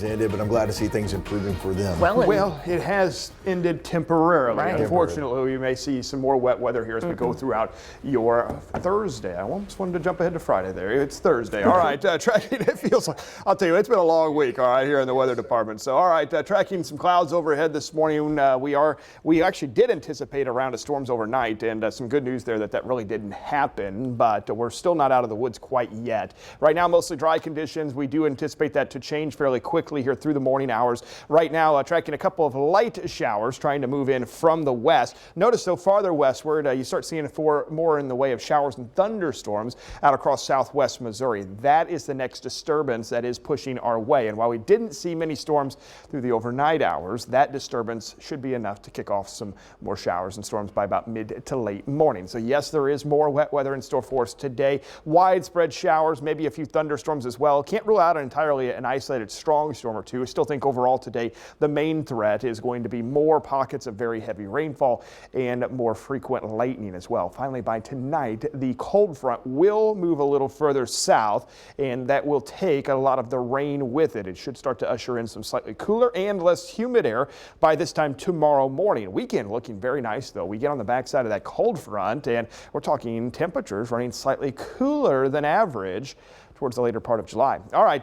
ended, but I'm glad to see things improving for them. Well, it has ended temporarily. Right. Unfortunately, we may see some more wet weather here as we go throughout your Thursday. I almost wanted to jump ahead to Friday there. It's Thursday. All right, tracking, it feels like, I'll tell you, it's been a long week, all right, here in the weather department. So, all right, tracking some clouds overhead this morning. We actually did anticipate a round of storms overnight, and some good news there that really didn't happen, but we're still not out of the woods quite yet. Right now, mostly dry conditions. We do anticipate that to change fairly quickly here through the morning hours. Right now, tracking a couple of light showers trying to move in from the west. Notice though, farther westward, you start seeing more in the way of showers and thunderstorms out across southwest Missouri. That is the next disturbance that is pushing our way. And while we didn't see many storms through the overnight hours, that disturbance should be enough to kick off some more showers and storms by about mid to late morning. So yes, there is more wet weather in store for us today. Widespread showers, maybe a few thunderstorms as well. Can't rule out entirely an isolated strong storm or two. I still think overall today the main threat is going to be more pockets of very heavy rainfall and more frequent lightning as well. Finally, by tonight, the cold front will move a little further south, and that will take a lot of the rain with it. It should start to usher in some slightly cooler and less humid air by this time tomorrow morning. Weekend looking very nice though. We get on the backside of that cold front and we're talking temperatures running slightly cooler than average towards the later part of July. All right,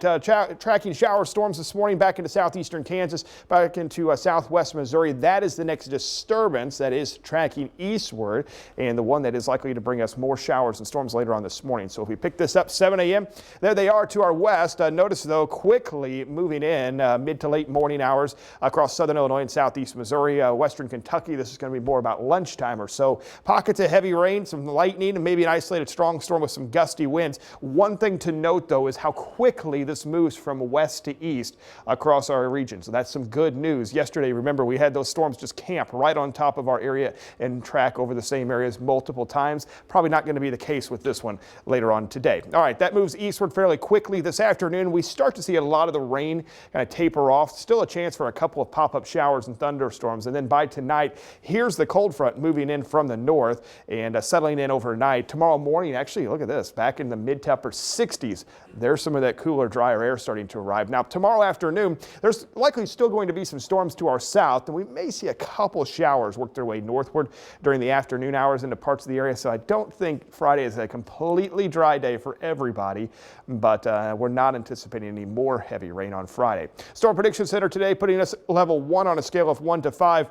tracking shower storms this morning back into southeastern Kansas, back into southwest Missouri. That is the next disturbance that is tracking eastward, and the one that is likely to bring us more showers and storms later on this morning. So if we pick this up 7 a.m., there they are to our west. Notice though, quickly moving in mid to late morning hours across southern Illinois and southeast Missouri, western Kentucky. This is going to be more about lunchtime or so. Pockets of heavy rain, some lightning, and maybe an isolated strong storm with some gusty winds. One thing to note though is how quickly this moves from west to east across our region. So that's some good news. Yesterday, remember, we had those storms just camp right on top of our area and track over the same areas multiple times. Probably not going to be the case with this one later on today. All right, that moves eastward fairly quickly. This afternoon, we start to see a lot of the rain kind of taper off. Still a chance for a couple of pop-up showers and thunderstorms. And then by tonight, here's the cold front moving in from the north and settling in overnight. Tomorrow morning, actually, look at this, back in the mid to upper 60s. There's some of that cooler, drier air starting to arrive. Now, tomorrow afternoon, there's likely still going to be some storms to our south, and we may see a couple showers work their way northward during the afternoon hours into parts of the area. So I don't think Friday is a completely dry day for everybody, but we're not anticipating any more heavy rain on Friday. Storm Prediction Center today putting us level 1 on a scale of 1 to 5.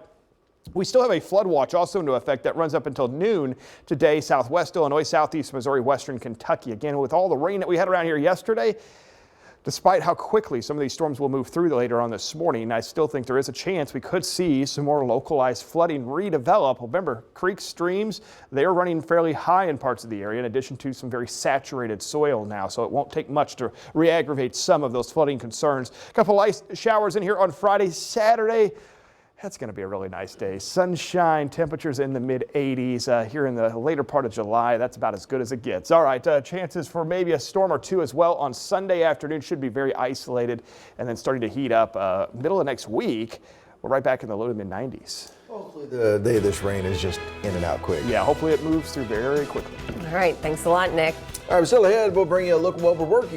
We still have a flood watch also into effect that runs up until noon today, southwest Illinois, southeast Missouri, western Kentucky. Again, with all the rain that we had around here yesterday, despite how quickly some of these storms will move through later on this morning, I still think there is a chance we could see some more localized flooding redevelop. Remember, creeks, streams, they're running fairly high in parts of the area in addition to some very saturated soil now, so it won't take much to re-aggravate some of those flooding concerns. A couple light showers in here on Friday, Saturday. That's going to be a really nice day. Sunshine, temperatures in the mid 80s here in the later part of July. That's about as good as it gets. All right, chances for maybe a storm or two as well on Sunday afternoon. Should be very isolated and then starting to heat up middle of next week. We're right back in the low to mid 90s. Hopefully the day of this rain is just in and out quick. Yeah, hopefully it moves through very quickly. All right, thanks a lot, Nick. All right, still ahead, we'll bring you a look at what we're working